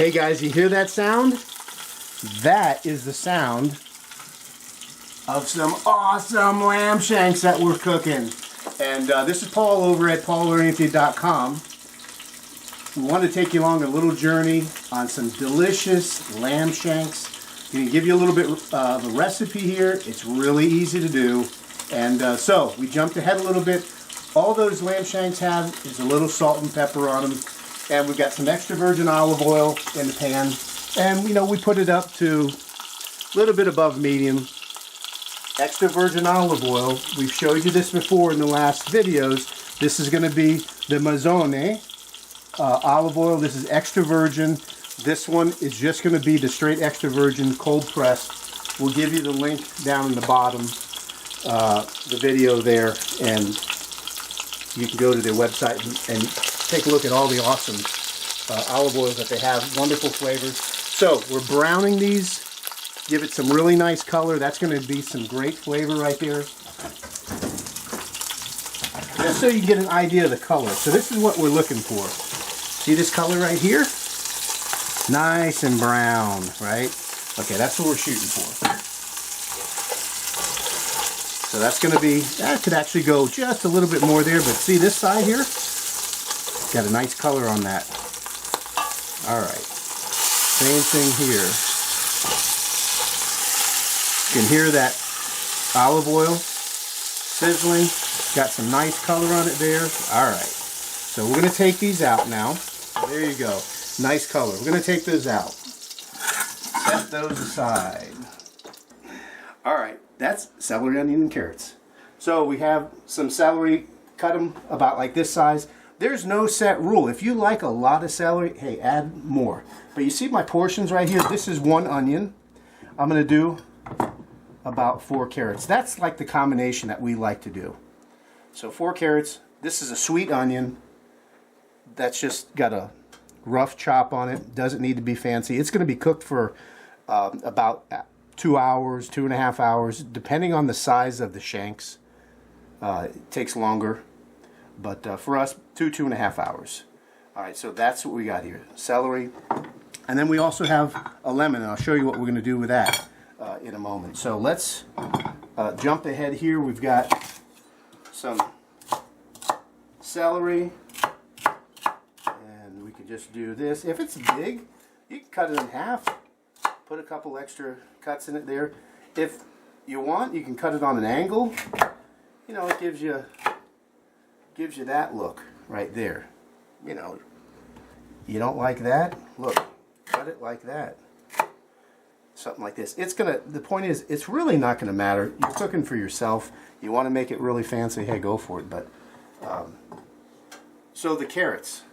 Hey guys, you hear that sound? That is the sound of some awesome lamb shanks that we're cooking. And this is Paul over at pauloriente.com. We want to take you along a little journey on some delicious lamb shanks. I'm going to give you a little bit of a recipe here. It's really easy to do. And so we jumped ahead a little bit. All those lamb shanks have is a little salt and pepper on them. And we've got some extra virgin olive oil in the pan. And you know, we put it up to a little bit above medium. Extra virgin olive oil. We've showed you this before in the last videos. This is going to be the Mazzone olive oil. This is extra virgin. This one is just going to be the straight extra virgin cold pressed. We'll give you the link down in the bottom, the video there, and you can go to their website and take a look at all the awesome olive oils that they have. Wonderful flavors. So we're browning these. Give it some really nice color. That's going to be some great flavor right there. Just so you can get an idea of the color. So this is what we're looking for. See this color right here? Nice and brown, right? Okay, that's what we're shooting for. So that's going to be, that could actually go just a little bit more there, but see this side here? Got a nice color on that. Alright, same thing here. You can hear that olive oil sizzling. Got some nice color on it there. Alright, so we're going to take these out now. There you go. Nice color. We're going to take those out. Set those aside. Alright, that's celery, onion, and carrots. So we have some celery. Cut them about like this size. There's no set rule. If you like a lot of celery, hey, add more. But you see my portions right here? This is 1 onion. I'm going to do about 4 carrots. That's like the combination that we like to do. So 4 carrots. This is a sweet onion. That's just got a rough chop on it. Doesn't need to be fancy. It's going to be cooked for about 2 hours, 2.5 hours, depending on the size of the shanks. It takes longer. But for us, 2.5 hours. Alright, so that's what we got here. Celery. And then we also have a lemon, and I'll show you what we're going to do with that in a moment. So let's jump ahead here. We've got some celery. And we can just do this. If it's big, you can cut it in half. Put a couple extra cuts in it there. If you want, you can cut it on an angle. You know, it gives you that look right there. You know, you don't like that? Look, cut it like that. Something like this. It's gonna, the point is, it's really not gonna matter. You're cooking for yourself. You want to make it really fancy, hey, go for it. But so the carrots,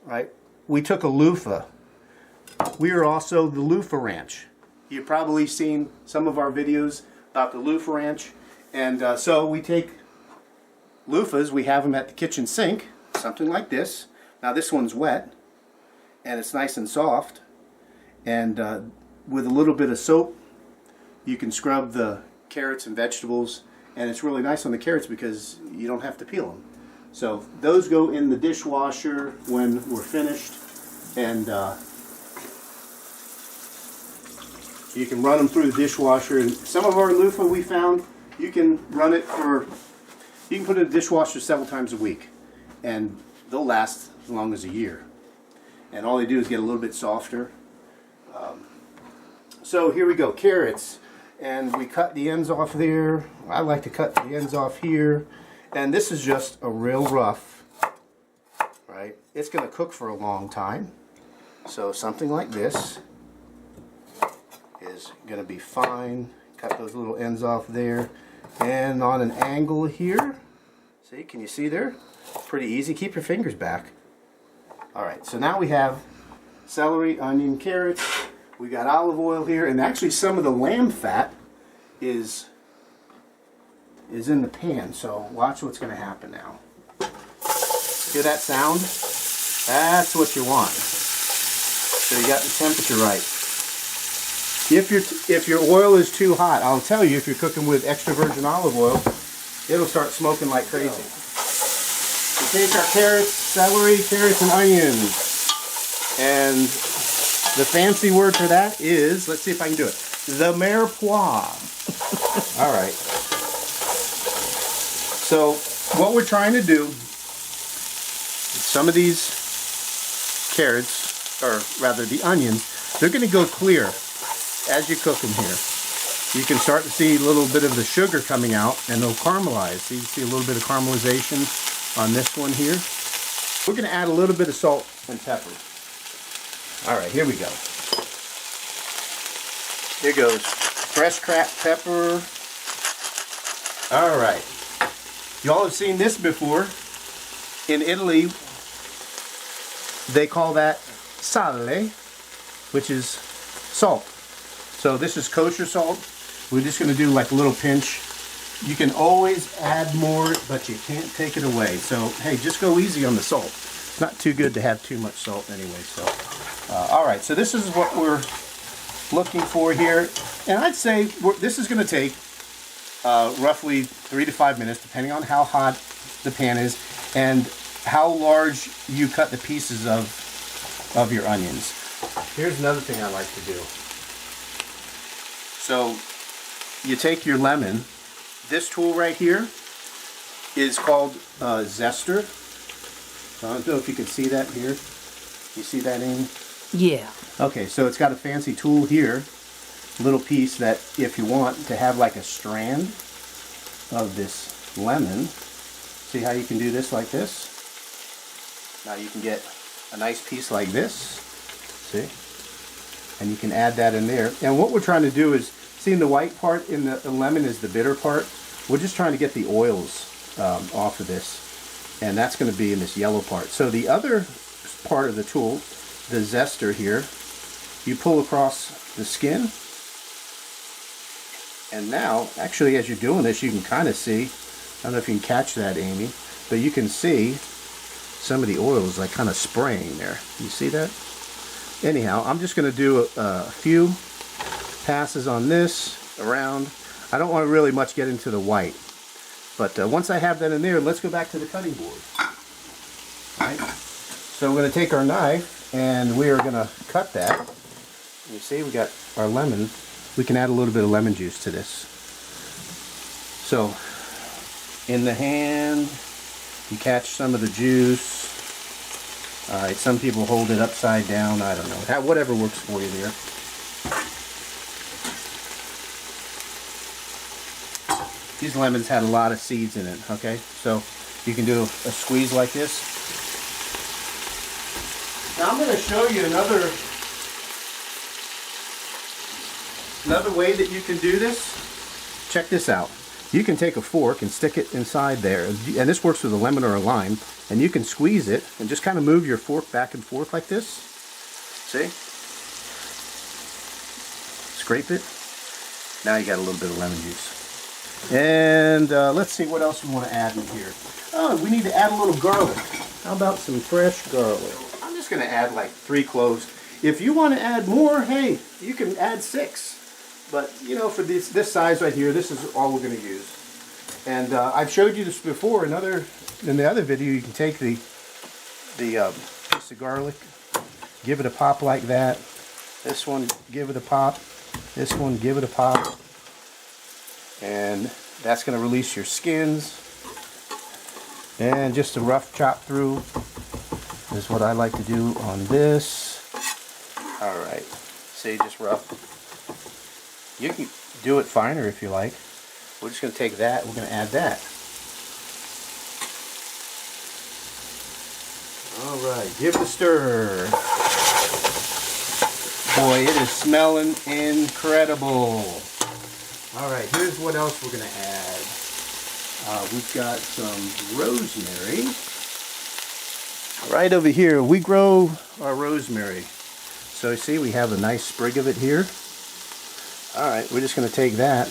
right? We took a loofah. We are also the luffaranch. You've probably seen some of our videos about the luffaranch. And so we take loofahs, we have them at the kitchen sink, something like this. Now this one's wet, and it's nice and soft. And with a little bit of soap, you can scrub the carrots and vegetables. And it's really nice on the carrots because you don't have to peel them. So those go in the dishwasher when we're finished. And you can run them through the dishwasher. And some of our loofah we found, you can run it for, you can put it in the dishwasher several times a week. And they'll last as long as a year. And all they do is get a little bit softer. So here we go, carrots. And we cut the ends off there. I like to cut the ends off here. And this is just a real rough, right? It's going to cook for a long time. So something like this is going to be fine. Cut those little ends off there. And on an angle here, see, can you see there? Pretty easy. Keep your fingers back. Alright, so now we have celery, onion, carrots. We got olive oil here, and actually some of the lamb fat is in the pan. So watch what's going to happen now. Hear that sound? That's what you want. So you got the temperature right. If your oil is too hot, I'll tell you, if you're cooking with extra virgin olive oil, it'll start smoking like crazy. We take our carrots, celery, carrots, and onions. And the fancy word for that is, let's see if I can do it, the mirepoix. All right. So what we're trying to do, some of these carrots, or rather the onions, they're going to go clear as you cook them here. You can start to see a little bit of the sugar coming out, and they'll caramelize. So you can see a little bit of caramelization on this one here. We're going to add a little bit of salt and pepper. All right, here we go. Here goes fresh cracked pepper. All right. Y'all have seen this before. In Italy, they call that sale, which is salt. So this is kosher salt. We're just going to do like a little pinch. You can always add more, but you can't take it away. So, hey, just go easy on the salt. It's not too good to have too much salt anyway. So, all right, so this is what we're looking for here. And I'd say this is going to take roughly 3 to 5 minutes, depending on how hot the pan is and how large you cut the pieces of your onions. Here's another thing I like to do. So you take your lemon. This tool right here is called zester. I don't know if you can see that here. You see that, Amy? Yeah. Okay, so it's got a fancy tool here, little piece that if you want to have like a strand of this lemon, see how you can do this like this? Now you can get a nice piece like this, see? And you can add that in there. And what we're trying to do is, seeing the white part in the lemon is the bitter part. We're just trying to get the oils off of this. And that's going to be in this yellow part. So the other part of the tool, the zester here, you pull across the skin. And now, actually as you're doing this, you can kind of see, I don't know if you can catch that, Amy, but you can see some of the oils like kind of spraying there. You see that? Anyhow, I'm just going to do a few passes on this around. I don't want to really much get into the white. But once I have that in there, let's go back to the cutting board. All right. So we're going to take our knife and we are going to cut that. You see, we got our lemon. We can add a little bit of lemon juice to this. So in the hand, you catch some of the juice. All right, some people hold it upside down. I don't know. Whatever works for you there. These lemons had a lot of seeds in it, okay? So you can do a squeeze like this. Now I'm going to show you another way that you can do this. Check this out. You can take a fork and stick it inside there, and this works with a lemon or a lime, and you can squeeze it and just kind of move your fork back and forth like this. See? Scrape it. Now you got a little bit of lemon juice. And let's see what else we want to add in here. Oh, we need to add a little garlic. How about some fresh garlic? I'm just going to add like 3 cloves. If you want to add more, hey, you can add 6. But, you know, for this size right here, this is all we're going to use. And I've showed you this before. In the other video, you can take the piece of garlic, give it a pop like that. This one, give it a pop. This one, give it a pop. And that's going to release your skins. And just a rough chop through is what I like to do on this. Alright, see, just rough. You can do it finer if you like. We're just going to take that, we're going to add that. Alright, give it a stir. Boy, it is smelling incredible. Alright, here's what else we're going to add. We've got some rosemary. Right over here, we grow our rosemary. So you see, we have a nice sprig of it here. Alright, we're just going to take that.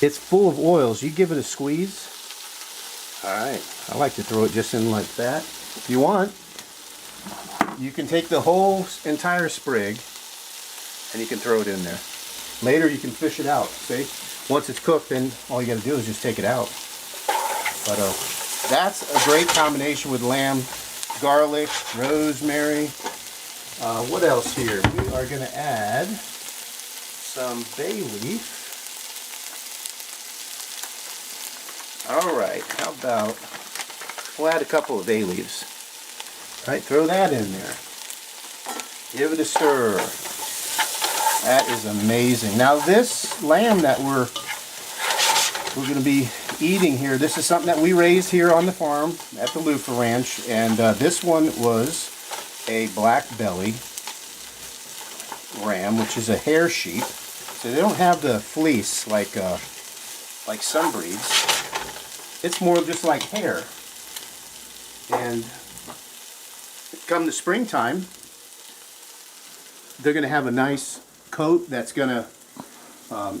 It's full of oils. You give it a squeeze. Alright, I like to throw it just in like that. If you want, you can take the whole entire sprig and you can throw it in there. Later you can fish it out, see? Once it's cooked, then all you got to do is just take it out. But that's a great combination with lamb, garlic, rosemary. What else here? We are going to add some bay leaf. Alright, how about, we'll add a couple of bay leaves. Alright, throw that in there. Give it a stir. That is amazing. Now this lamb that we're going to be eating here, this is something that we raised here on the farm at the luffaranch, and this one was a black belly ram, which is a hair sheep. So they don't have the fleece like some breeds. It's more just like hair. And come the springtime, they're going to have a nice coat that's going to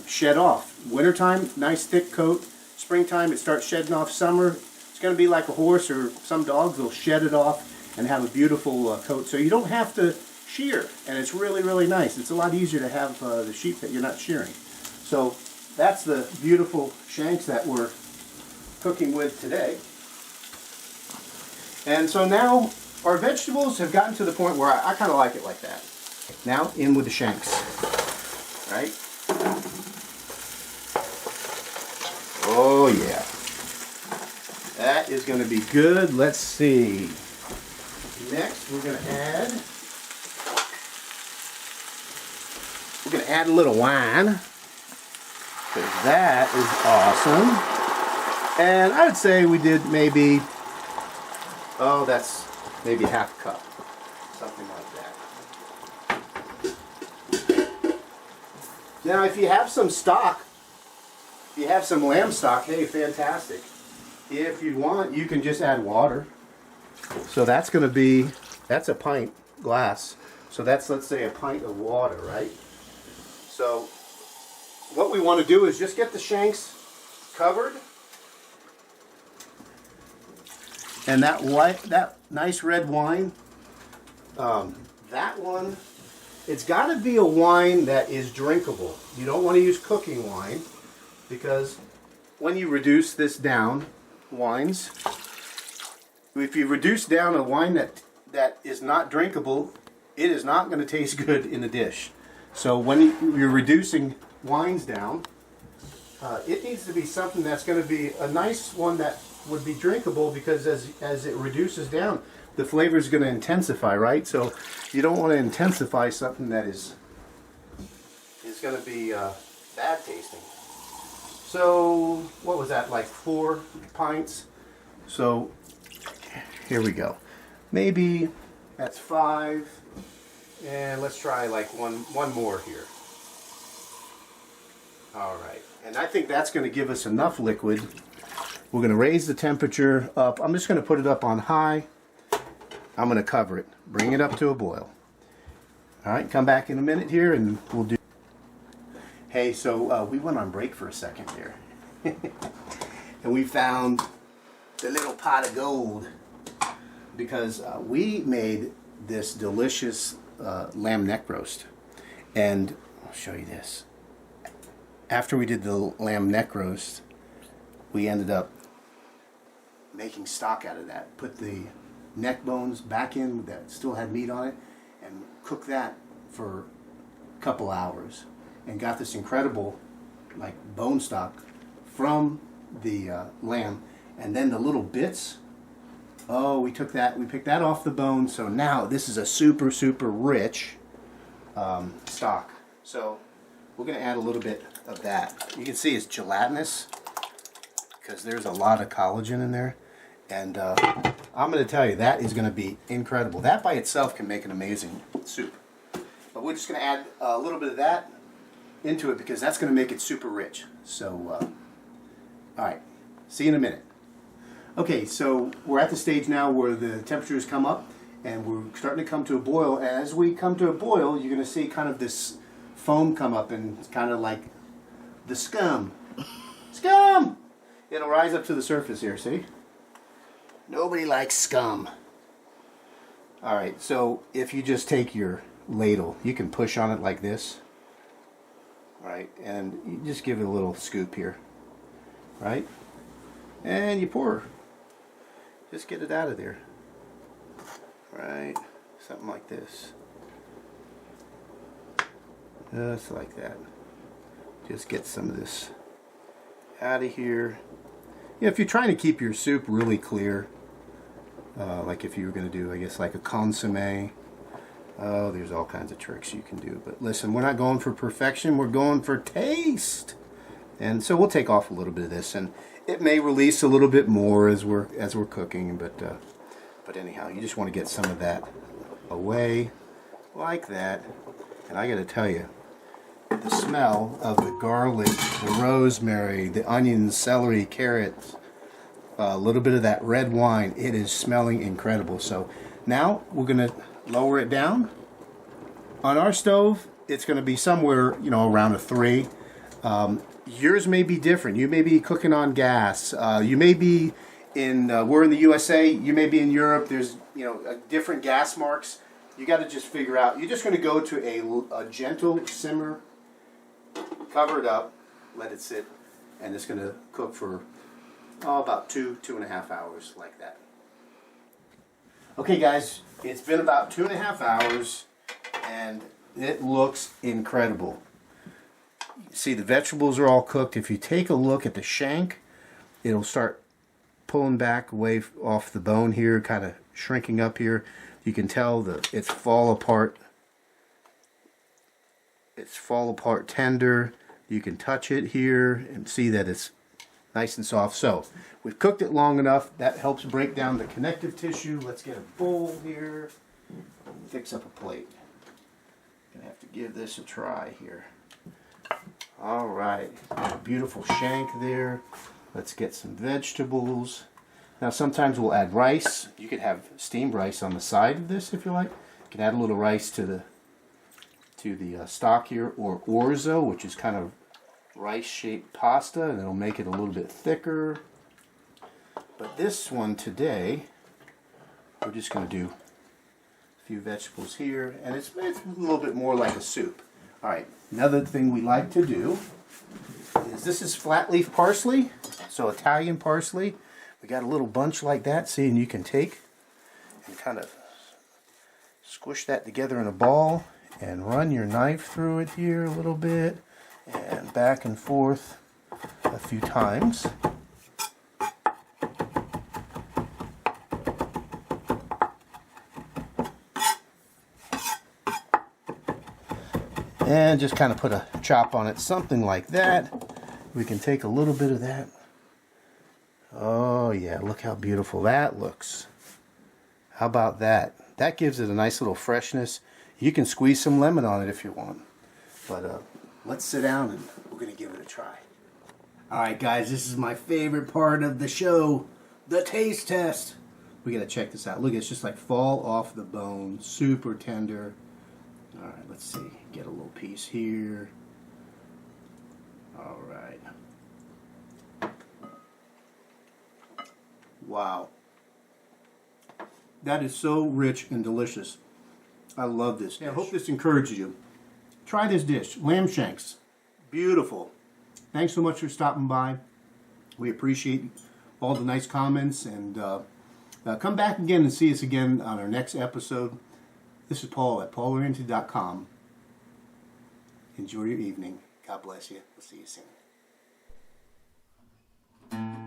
shed off. Wintertime, nice thick coat. Springtime, it starts shedding off. Summer, it's going to be like a horse or some dogs. They'll shed it off and have a beautiful coat. So you don't have to shear, and it's really, really nice. It's a lot easier to have the sheep that you're not shearing. So that's the beautiful shanks that we're cooking with today. And so now our vegetables have gotten to the point where I kind of like it like that. Now in with the shanks, right? Oh yeah, that is going to be good. Let's see. Next we're going to add a little wine, because that is awesome. And I would say we did maybe, oh, that's maybe half a cup, something like that. Now if you have some stock, if you have some lamb stock, hey, fantastic. If you want, you can just add water. So that's going to be, that's a pint glass. So that's, let's say, a pint of water, right? So what we want to do is just get the shanks covered. And that white, that nice red wine, that one, it's got to be a wine that is drinkable. You don't want to use cooking wine, because when you reduce this down, wines, if you reduce down a wine that is not drinkable, it is not going to taste good in a dish. So when you're reducing wines down, it needs to be something that's going to be a nice one that would be drinkable, because as it reduces down, the flavor is going to intensify, right? So you don't want to intensify something that is going to be bad tasting. So what was that, like 4 pints? So here we go. Maybe that's 5, and let's try like one more here. All right, and I think that's going to give us enough liquid. We're going to raise the temperature up. I'm just going to put it up on high. I'm going to cover it, bring it up to a boil. All right, come back in a minute here and we'll do. Hey, so we went on break for a second there. And we found the little pot of gold, because we made this delicious lamb neck roast. And I'll show you this. After we did the lamb neck roast, we ended up making stock out of that. Put the neck bones back in that still had meat on it, and cooked that for a couple hours, and got this incredible like bone stock from the lamb. And then the little bits, oh, we picked that off the bone. So now this is a super, super rich stock. So we're going to add a little bit of that. You can see it's gelatinous, because there's a lot of collagen in there. And I'm going to tell you, that is going to be incredible. That by itself can make an amazing soup. But we're just going to add a little bit of that into it, because that's going to make it super rich. So, all right, see you in a minute. Okay, so we're at the stage now where the temperatures come up, and we're starting to come to a boil. As we come to a boil, you're going to see kind of this foam come up, and it's kind of like the scum. Scum! It'll rise up to the surface here, see? Nobody likes scum. Alright, so if you just take your ladle, you can push on it like this. Right, and you just give it a little scoop here. Right? And you pour. Just get it out of there. Right, something like this. Just like that. Just get some of this out of here. Yeah, if you're trying to keep your soup really clear, like if you were going to do, I guess, like a consommé. Oh, there's all kinds of tricks you can do. But listen, we're not going for perfection. We're going for taste. And so we'll take off a little bit of this, and it may release a little bit more as we're cooking. But anyhow, you just want to get some of that away, like that. And I got to tell you, the smell of the garlic, the rosemary, the onions, celery, carrots, a little bit of that red wine, it is smelling incredible. So now we're going to lower it down. On our stove, it's going to be somewhere, around a 3. Yours may be different. You may be cooking on gas. You may be we're in the USA. You may be in Europe. There's, different gas marks. You got to just figure out. You're just going to go to a gentle simmer, cover it up, let it sit, and it's going to cook for about 2.5 hours, like that. Okay, guys, it's been about 2.5 hours, and it looks incredible. See, the vegetables are all cooked. If you take a look at the shank, it'll start pulling back away off the bone here, kind of shrinking up here. You can tell that it's fall apart. It's fall apart tender. You can touch it here and see that it's nice and soft. So we've cooked it long enough. That helps break down the connective tissue. Let's get a bowl here. Fix up a plate. Gonna have to give this a try here. All right, a beautiful shank there. Let's get some vegetables. Now sometimes we'll add rice. You could have steamed rice on the side of this if you like. You can add a little rice to the stock here, or orzo, which is kind of rice-shaped pasta, and it'll make it a little bit thicker. But this one today, we're just going to do a few vegetables here, and it's a little bit more like a soup. All right, another thing we like to do is, this is flat leaf parsley, so Italian parsley. We got a little bunch like that, see, and you can take and kind of squish that together in a ball and run your knife through it here a little bit and back and forth a few times. And just kind of put a chop on it, something like that. We can take a little bit of that. Oh yeah, look how beautiful that looks. How about that? That gives it a nice little freshness. You can squeeze some lemon on it if you want. But let's sit down and we're going to give it a try. Alright guys, this is my favorite part of the show, the taste test. We got to check this out. Look, it's just like fall off the bone, super tender. Alright, let's see. Get a little piece here. Alright. Wow. That is so rich and delicious. I love this dish. I hope this encourages you. Try this dish, lamb shanks. Beautiful. Thanks so much for stopping by. We appreciate all the nice comments, and come back again and see us again on our next episode. This is Paul at pauloriente.com. Enjoy your evening. God bless you. We'll see you soon.